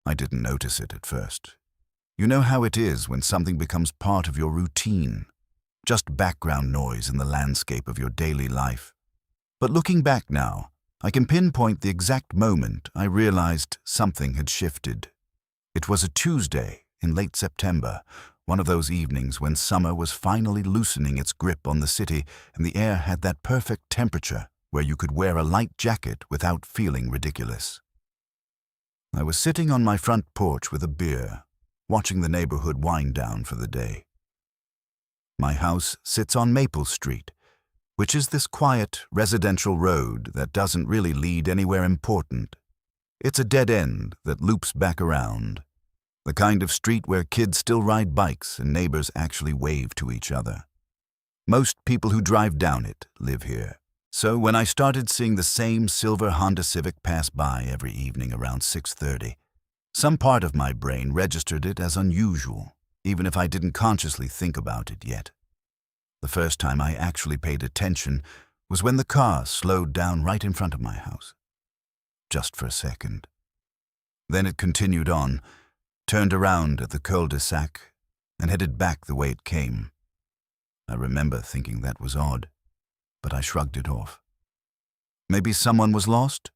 I didn't notice it at first. You know how it is when something becomes part of your routine, just background noise in the landscape of your daily life. But looking back now, I can pinpoint the exact moment I realized something had shifted. It was a Tuesday in late September, one of those evenings when summer was finally loosening its grip on the city and the air had that perfect temperature where you could wear a light jacket without feeling ridiculous. I was sitting on my front porch with a beer, watching the neighborhood wind down for the day. My house sits on Maple Street, which is this quiet residential road that doesn't really lead anywhere important. It's a dead end that loops back around, the kind of street where kids still ride bikes and neighbors actually wave to each other. Most people who drive down it live here. So when I started seeing the same silver Honda Civic pass by every evening around 6:30, some part of my brain registered it as unusual, even if I didn't consciously think about it yet. The first time I actually paid attention was when the car slowed down right in front of my house. Just for a second. Then it continued on, turned around at the cul-de-sac, and headed back the way it came. I remember thinking that was odd, but I shrugged it off. Maybe someone was lost?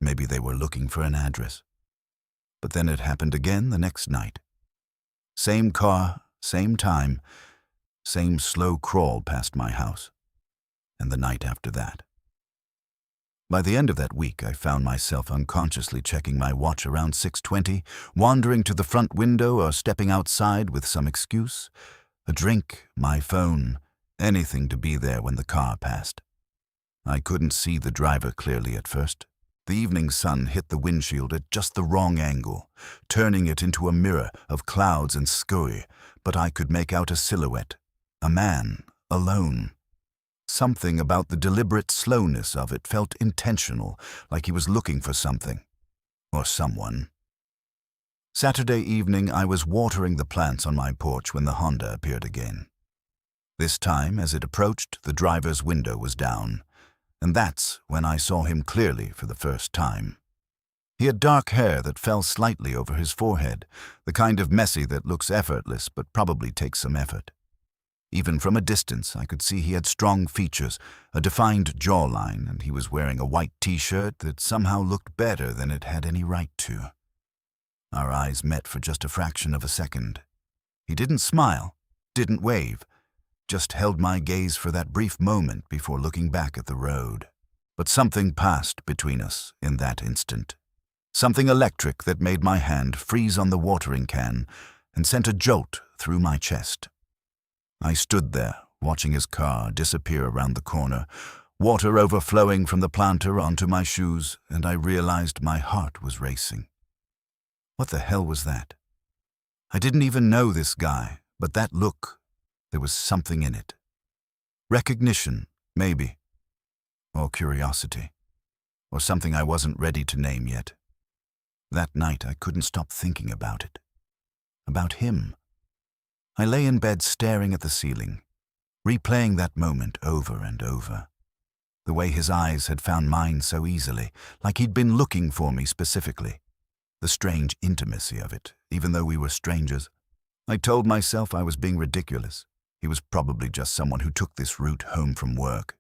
Maybe they were looking for an address. But then it happened again the next night. Same car, same time, same slow crawl past my house. And the night after that. By the end of that week, I found myself unconsciously checking my watch around 6:20, wandering to the front window or stepping outside with some excuse. A drink, my phone, anything to be there when the car passed. I couldn't see the driver clearly at first. The evening sun hit the windshield at just the wrong angle, turning it into a mirror of clouds and scurry, but I could make out a silhouette, a man, alone. Something about the deliberate slowness of it felt intentional, like he was looking for something, or someone. Saturday evening, I was watering the plants on my porch when the Honda appeared again. This time, as it approached, the driver's window was down, and that's when I saw him clearly for the first time. He had dark hair that fell slightly over his forehead, the kind of messy that looks effortless but probably takes some effort. Even from a distance, I could see he had strong features, a defined jawline, and he was wearing a white t-shirt that somehow looked better than it had any right to. Our eyes met for just a fraction of a second. He didn't smile, didn't wave, just held my gaze for that brief moment before looking back at the road. But something passed between us in that instant. Something electric that made my hand freeze on the watering can and sent a jolt through my chest. I stood there, watching his car disappear around the corner, water overflowing from the planter onto my shoes, and I realized my heart was racing. What the hell was that? I didn't even know this guy, but that look, there was something in it. Recognition, maybe. Or curiosity. Or something I wasn't ready to name yet. That night I couldn't stop thinking about it. About him. I lay in bed staring at the ceiling, replaying that moment over and over. The way his eyes had found mine so easily, like he'd been looking for me specifically. The strange intimacy of it, even though we were strangers. I told myself I was being ridiculous. He was probably just someone who took this route home from work.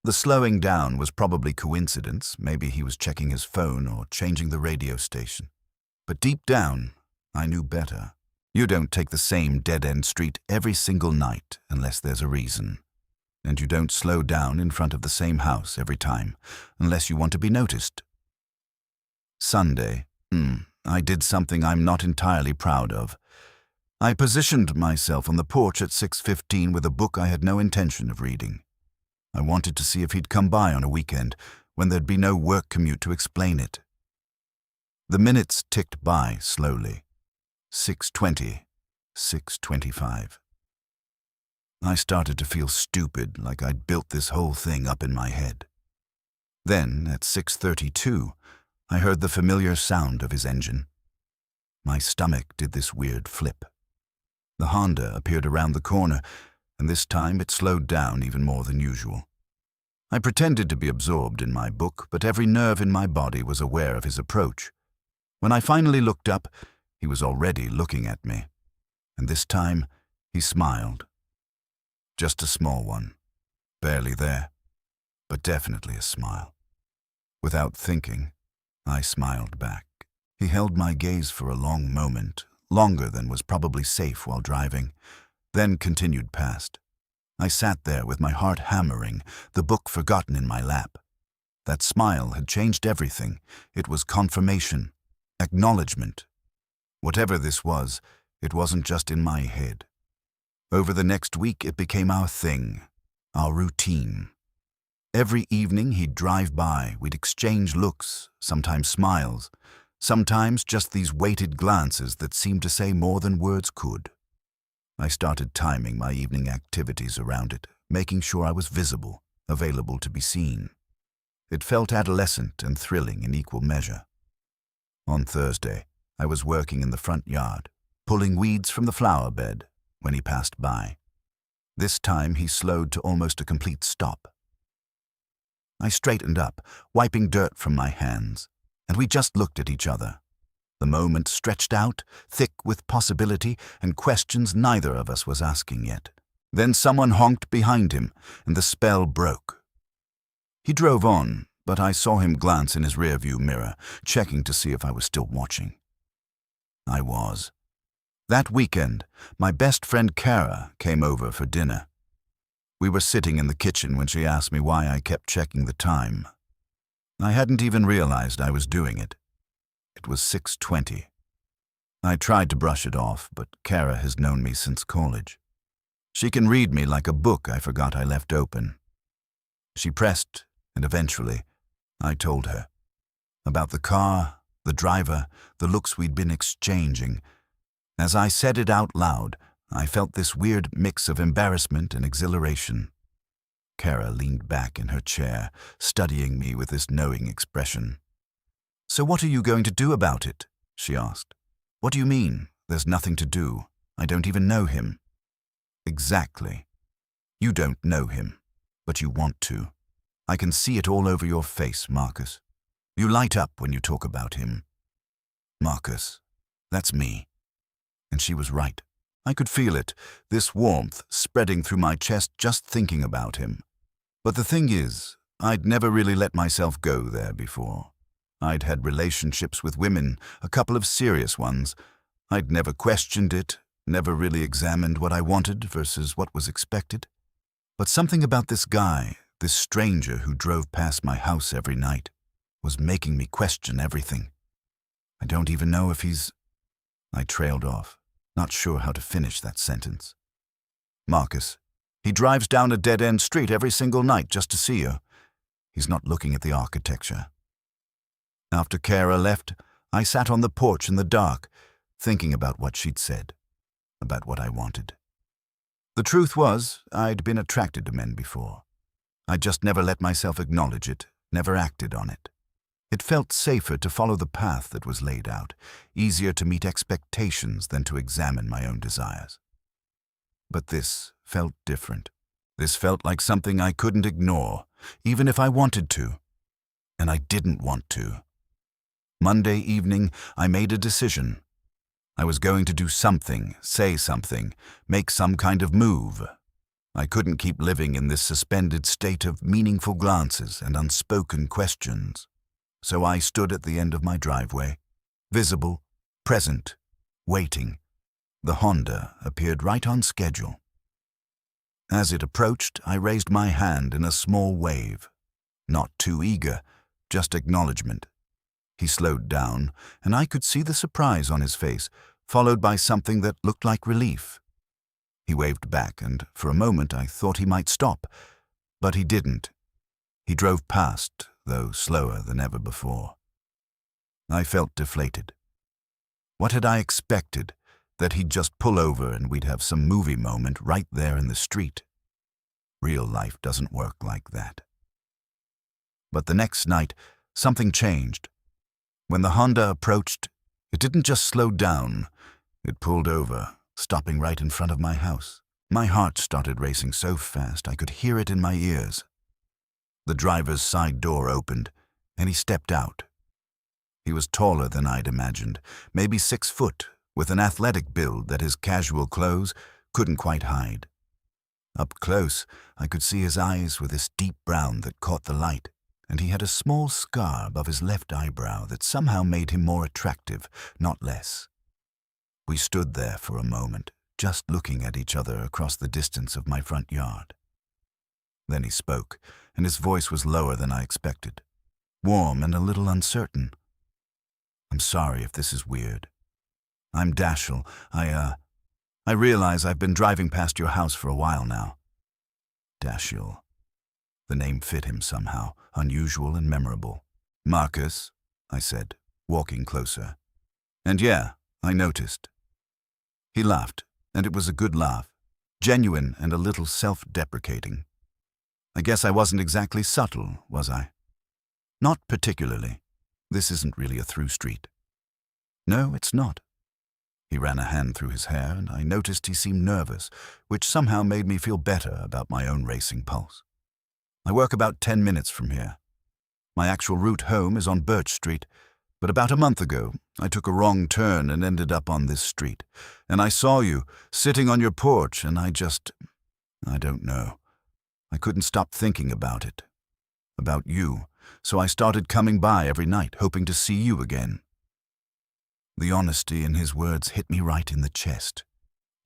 The slowing down was probably coincidence. Maybe he was checking his phone or changing the radio station. But deep down, I knew better. You don't take the same dead-end street every single night unless there's a reason. And you don't slow down in front of the same house every time unless you want to be noticed. Sunday, I did something I'm not entirely proud of. I positioned myself on the porch at 6:15 with a book I had no intention of reading. I wanted to see if he'd come by on a weekend when there'd be no work commute to explain it. The minutes ticked by slowly. 6:20, 6:25. I started to feel stupid, like I'd built this whole thing up in my head. Then, at 6:32, I heard the familiar sound of his engine. My stomach did this weird flip. The Honda appeared around the corner, and this time it slowed down even more than usual. I pretended to be absorbed in my book, but every nerve in my body was aware of his approach. When I finally looked up, he was already looking at me. And this time, he smiled. Just a small one. Barely there, but definitely a smile. Without thinking, I smiled back. He held my gaze for a long moment, longer than was probably safe while driving, then continued past. I sat there with my heart hammering, the book forgotten in my lap. That smile had changed everything. It was confirmation, acknowledgement. Whatever this was, it wasn't just in my head. Over the next week, it became our thing, our routine. Every evening he'd drive by, we'd exchange looks, sometimes smiles, sometimes just these weighted glances that seemed to say more than words could. I started timing my evening activities around it, making sure I was visible, available to be seen. It felt adolescent and thrilling in equal measure. On Thursday, I was working in the front yard, pulling weeds from the flower bed, when he passed by. This time he slowed to almost a complete stop. I straightened up, wiping dirt from my hands, and we just looked at each other. The moment stretched out, thick with possibility and questions neither of us was asking yet. Then someone honked behind him, and the spell broke. He drove on, but I saw him glance in his rearview mirror, checking to see if I was still watching. I was. That weekend, my best friend Kara came over for dinner. We were sitting in the kitchen when she asked me why I kept checking the time. I hadn't even realized I was doing it. It was 6:20. I tried to brush it off, but Kara has known me since college. She can read me like a book I forgot I left open. She pressed, and eventually, I told her. About the car, the driver, the looks we'd been exchanging. As I said it out loud, I felt this weird mix of embarrassment and exhilaration. Kara leaned back in her chair, studying me with this knowing expression. "So what are you going to do about it?" she asked. "What do you mean, there's nothing to do? I don't even know him." "Exactly. You don't know him, but you want to. I can see it all over your face, Marcus. You light up when you talk about him." Marcus, that's me. And she was right. I could feel it, this warmth spreading through my chest just thinking about him. But the thing is, I'd never really let myself go there before. I'd had relationships with women, a couple of serious ones. I'd never questioned it, never really examined what I wanted versus what was expected. But something about this guy, this stranger who drove past my house every night, was making me question everything. I don't even know if he's... I trailed off, not sure how to finish that sentence. "Marcus, he drives down a dead-end street every single night just to see you. He's not looking at the architecture." After Kara left, I sat on the porch in the dark, thinking about what she'd said, about what I wanted. The truth was, I'd been attracted to men before. I just never let myself acknowledge it, never acted on it. It felt safer to follow the path that was laid out, easier to meet expectations than to examine my own desires. But this felt different. This felt like something I couldn't ignore, even if I wanted to. And I didn't want to. Monday evening, I made a decision. I was going to do something, say something, make some kind of move. I couldn't keep living in this suspended state of meaningful glances and unspoken questions. So I stood at the end of my driveway, visible, present, waiting. The Honda appeared right on schedule. As it approached, I raised my hand in a small wave. Not too eager, just acknowledgement. He slowed down, and I could see the surprise on his face, followed by something that looked like relief. He waved back, and for a moment I thought he might stop, but he didn't. He drove past, though slower than ever before. I felt deflated. What had I expected? That he'd just pull over and we'd have some movie moment right there in the street. Real life doesn't work like that. But the next night, something changed. When the Honda approached, it didn't just slow down. It pulled over, stopping right in front of my house. My heart started racing so fast I could hear it in my ears. The driver's side door opened, and he stepped out. He was taller than I'd imagined, maybe 6 foot, with an athletic build that his casual clothes couldn't quite hide. Up close, I could see his eyes were this deep brown that caught the light, and he had a small scar above his left eyebrow that somehow made him more attractive, not less. We stood there for a moment, just looking at each other across the distance of my front yard. Then he spoke, and his voice was lower than I expected, warm and a little uncertain. "I'm sorry if this is weird. I'm Dashiell. I realize I've been driving past your house for a while now." Dashiell. The name fit him somehow, unusual and memorable. "Marcus," I said, walking closer. "And yeah, I noticed." He laughed, and it was a good laugh, genuine and a little self-deprecating. "I guess I wasn't exactly subtle, was I?" "Not particularly. This isn't really a through street." "No, it's not." He ran a hand through his hair, and I noticed he seemed nervous, which somehow made me feel better about my own racing pulse. "I work about 10 minutes from here. My actual route home is on Birch Street, but about a month ago, I took a wrong turn and ended up on this street. And I saw you, sitting on your porch, and I don't know. I couldn't stop thinking about it. About you, so I started coming by every night, hoping to see you again." The honesty in his words hit me right in the chest.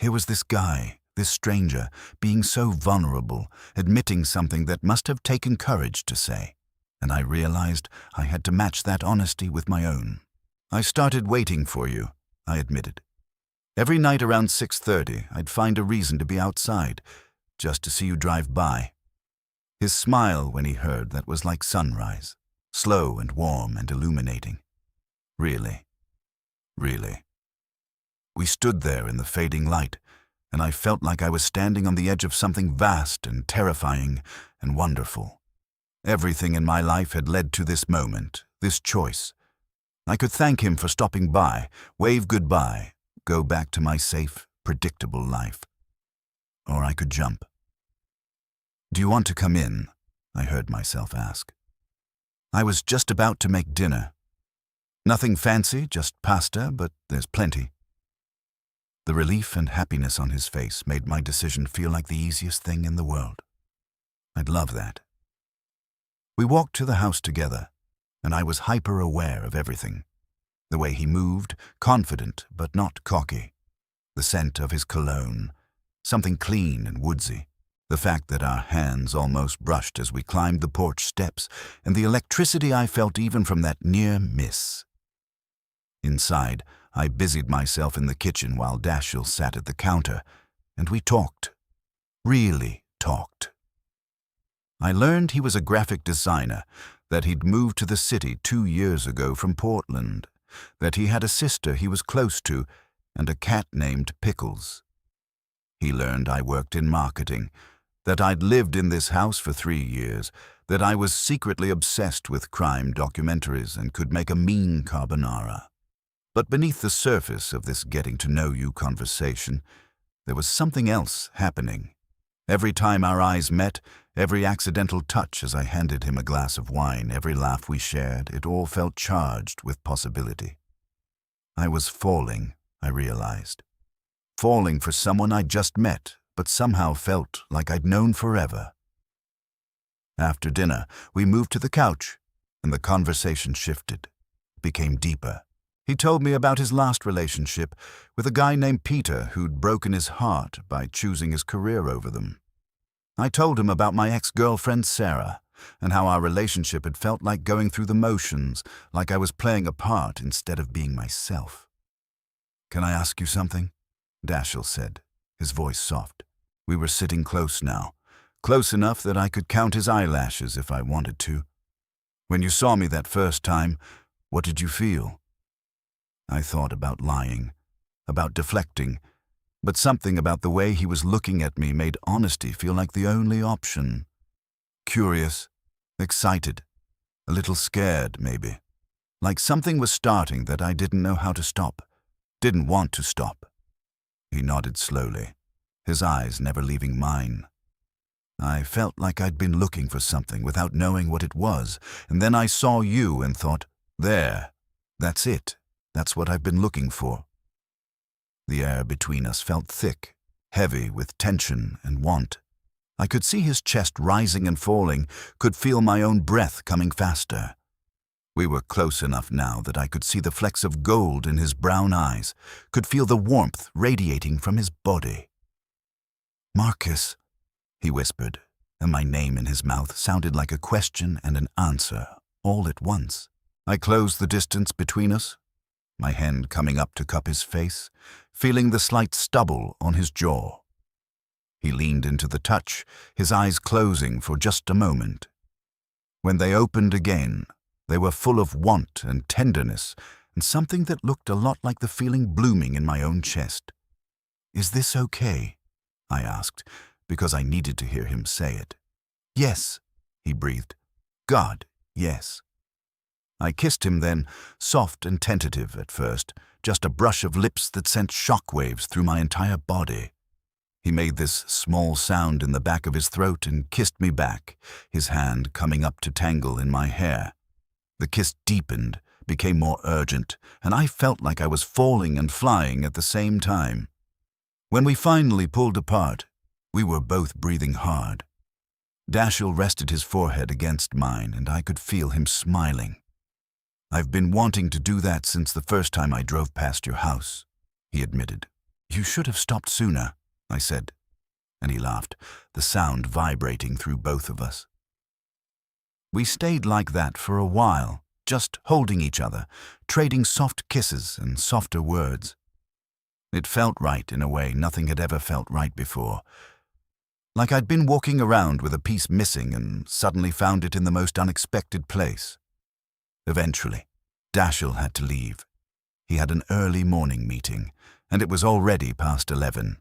Here was this guy, this stranger, being so vulnerable, admitting something that must have taken courage to say, and I realized I had to match that honesty with my own. "I started waiting for you," I admitted. "Every night around 6:30, I'd find a reason to be outside, just to see you drive by." His smile when he heard that was like sunrise, slow and warm and illuminating. Really. Really. We stood there in the fading light, and I felt like I was standing on the edge of something vast and terrifying and wonderful. Everything in my life had led to this moment, this choice. I could thank him for stopping by, wave goodbye, go back to my safe, predictable life. Or I could jump. "Do you want to come in?" I heard myself ask. I was just about to make dinner. "Nothing fancy, just pasta, but there's plenty." The relief and happiness on his face made my decision feel like the easiest thing in the world. I'd love that. We walked to the house together, and I was hyper-aware of everything. The way he moved, confident but not cocky. The scent of his cologne, something clean and woodsy. The fact that our hands almost brushed as we climbed the porch steps, and the electricity I felt even from that near miss. Inside, I busied myself in the kitchen while Dashiell sat at the counter, and we talked. Really talked. I learned he was a graphic designer, that he'd moved to the city 2 years ago from Portland, that he had a sister he was close to, and a cat named Pickles. He learned I worked in marketing, that I'd lived in this house for 3 years, that I was secretly obsessed with crime documentaries and could make a mean carbonara. But beneath the surface of this getting-to-know-you conversation, there was something else happening. Every time our eyes met, every accidental touch as I handed him a glass of wine, every laugh we shared, it all felt charged with possibility. I was falling, I realized. Falling for someone I'd just met, but somehow felt like I'd known forever. After dinner, we moved to the couch, and the conversation shifted, became deeper. He told me about his last relationship with a guy named Peter who'd broken his heart by choosing his career over them. I told him about my ex-girlfriend Sarah, and how our relationship had felt like going through the motions, like I was playing a part instead of being myself. "Can I ask you something?" Dashiell said, his voice soft. We were sitting close now, close enough that I could count his eyelashes if I wanted to. "When you saw me that first time, what did you feel?" I thought about lying, about deflecting, but something about the way he was looking at me made honesty feel like the only option. Curious, excited, a little scared maybe, like something was starting that I didn't know how to stop, didn't want to stop. He nodded slowly, his eyes never leaving mine. I felt like I'd been looking for something without knowing what it was, and then I saw you and thought, there, That's it. That's what I've been looking for. The air between us felt thick, heavy with tension and want. I could see his chest rising and falling, could feel my own breath coming faster. We were close enough now that I could see the flecks of gold in his brown eyes, could feel the warmth radiating from his body. "Marcus," he whispered, and my name in his mouth sounded like a question and an answer, all at once. I closed the distance between us, my hand coming up to cup his face, feeling the slight stubble on his jaw. He leaned into the touch, his eyes closing for just a moment. When they opened again, they were full of want and tenderness, and something that looked a lot like the feeling blooming in my own chest. "Is this okay?" I asked, because I needed to hear him say it. "Yes," he breathed. "God, yes." I kissed him then, soft and tentative at first, just a brush of lips that sent shockwaves through my entire body. He made this small sound in the back of his throat and kissed me back, his hand coming up to tangle in my hair. The kiss deepened, became more urgent, and I felt like I was falling and flying at the same time. When we finally pulled apart, we were both breathing hard. Dashiell rested his forehead against mine, and I could feel him smiling. "I've been wanting to do that since the first time I drove past your house," he admitted. "You should have stopped sooner," I said, and he laughed, the sound vibrating through both of us. We stayed like that for a while, just holding each other, trading soft kisses and softer words. It felt right in a way nothing had ever felt right before. Like I'd been walking around with a piece missing and suddenly found it in the most unexpected place. Eventually, Dashiell had to leave. He had an early morning meeting, and it was already past 11.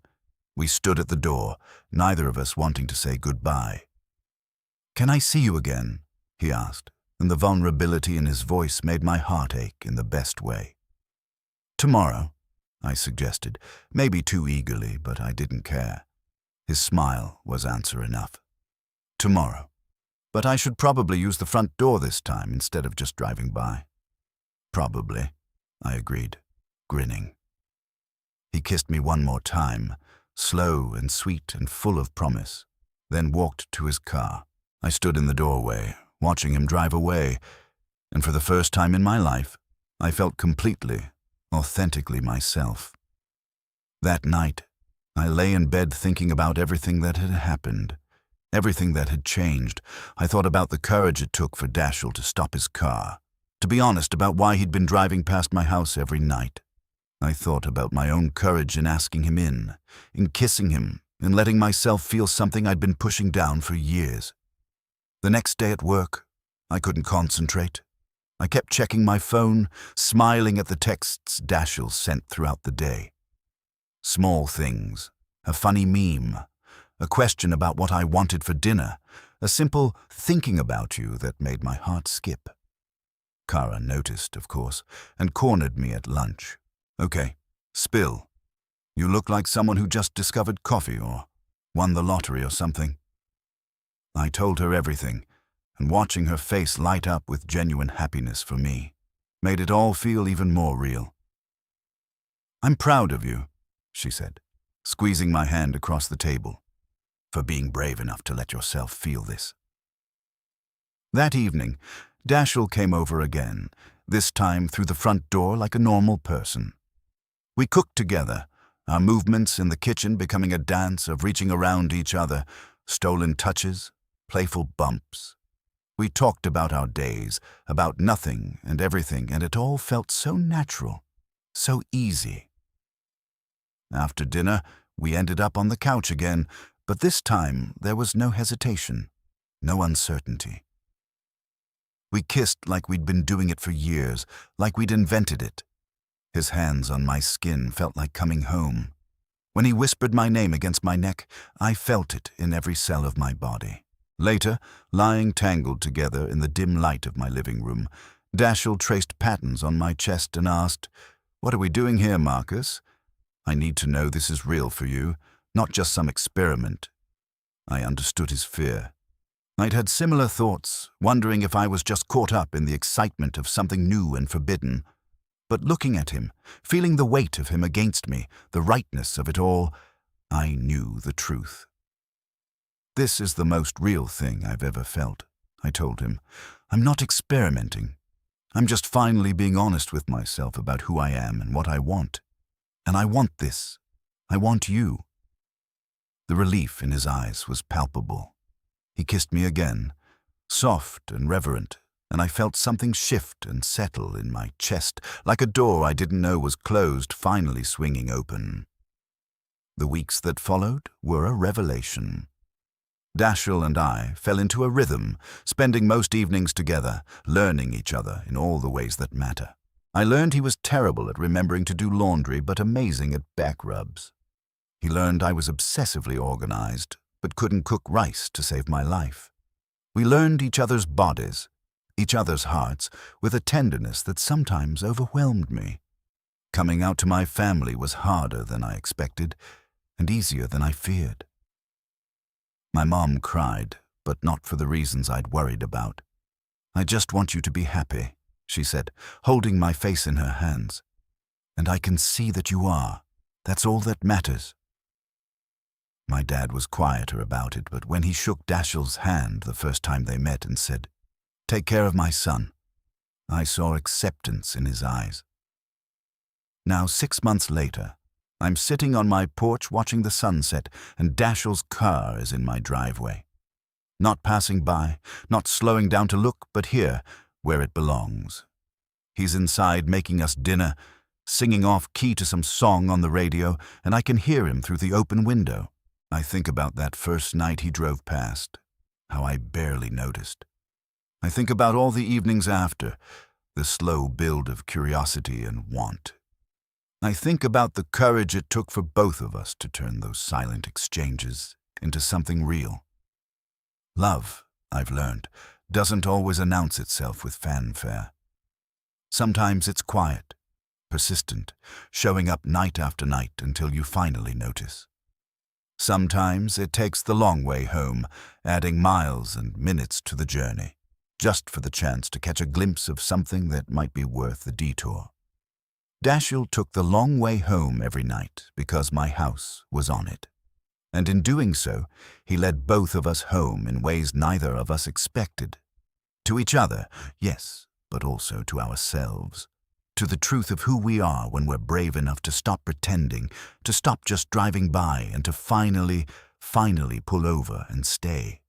We stood at the door, neither of us wanting to say goodbye. "Can I see you again?" he asked, and the vulnerability in his voice made my heart ache in the best way. "Tomorrow," I suggested, maybe too eagerly, but I didn't care. His smile was answer enough. "Tomorrow. But I should probably use the front door this time instead of just driving by." "Probably," I agreed, grinning. He kissed me one more time, slow and sweet and full of promise, then walked to his car. I stood in the doorway, watching him drive away, and for the first time in my life, I felt completely, authentically myself. That night, I lay in bed thinking about everything that had happened, everything that had changed. I thought about the courage it took for Dashiell to stop his car, to be honest about why he'd been driving past my house every night. I thought about my own courage in asking him in kissing him, in letting myself feel something I'd been pushing down for years. The next day at work, I couldn't concentrate. I kept checking my phone, smiling at the texts Dashiell sent throughout the day. Small things, a funny meme, a question about what I wanted for dinner, a simple thinking about you that made my heart skip. Kara noticed, of course, and cornered me at lunch. "Okay, spill. You look like someone who just discovered coffee or won the lottery or something." I told her everything, and watching her face light up with genuine happiness for me made it all feel even more real. "I'm proud of you," she said, squeezing my hand across the table, "for being brave enough to let yourself feel this." That evening, Dashiell came over again, this time through the front door like a normal person. We cooked together, our movements in the kitchen becoming a dance of reaching around each other, stolen touches, playful bumps. We talked about our days, about nothing and everything, and it all felt so natural, so easy. After dinner, we ended up on the couch again, but this time there was no hesitation, no uncertainty. We kissed like we'd been doing it for years, like we'd invented it. His hands on my skin felt like coming home. When he whispered my name against my neck, I felt it in every cell of my body. Later, lying tangled together in the dim light of my living room, Dashiell traced patterns on my chest and asked, "What are we doing here, Marcus? I need to know this is real for you, not just some experiment." I understood his fear. I'd had similar thoughts, wondering if I was just caught up in the excitement of something new and forbidden. But looking at him, feeling the weight of him against me, the rightness of it all, I knew the truth. "This is the most real thing I've ever felt," I told him. "I'm not experimenting. I'm just finally being honest with myself about who I am and what I want. And I want this. I want you." The relief in his eyes was palpable. He kissed me again, soft and reverent, and I felt something shift and settle in my chest, like a door I didn't know was closed finally swinging open. The weeks that followed were a revelation. Dashiell and I fell into a rhythm, spending most evenings together, learning each other in all the ways that matter. I learned he was terrible at remembering to do laundry, but amazing at back rubs. He learned I was obsessively organized, but couldn't cook rice to save my life. We learned each other's bodies, each other's hearts, with a tenderness that sometimes overwhelmed me. Coming out to my family was harder than I expected, and easier than I feared. My mom cried, but not for the reasons I'd worried about. "I just want you to be happy," she said, holding my face in her hands. "And I can see that you are. That's all that matters." My dad was quieter about it, but when he shook Dashiell's hand the first time they met and said, "Take care of my son," I saw acceptance in his eyes. Now, 6 months later, I'm sitting on my porch watching the sunset, and Dashiell's car is in my driveway. Not passing by, not slowing down to look, but here, where it belongs. He's inside making us dinner, singing off key to some song on the radio, and I can hear him through the open window. I think about that first night he drove past, how I barely noticed. I think about all the evenings after, the slow build of curiosity and want. I think about the courage it took for both of us to turn those silent exchanges into something real. Love, I've learned, doesn't always announce itself with fanfare. Sometimes it's quiet, persistent, showing up night after night until you finally notice. Sometimes it takes the long way home, adding miles and minutes to the journey, just for the chance to catch a glimpse of something that might be worth the detour. Dashiell took the long way home every night because my house was on it. And in doing so, he led both of us home in ways neither of us expected. To each other, yes, but also to ourselves. To the truth of who we are when we're brave enough to stop pretending, to stop just driving by, and to finally pull over and stay.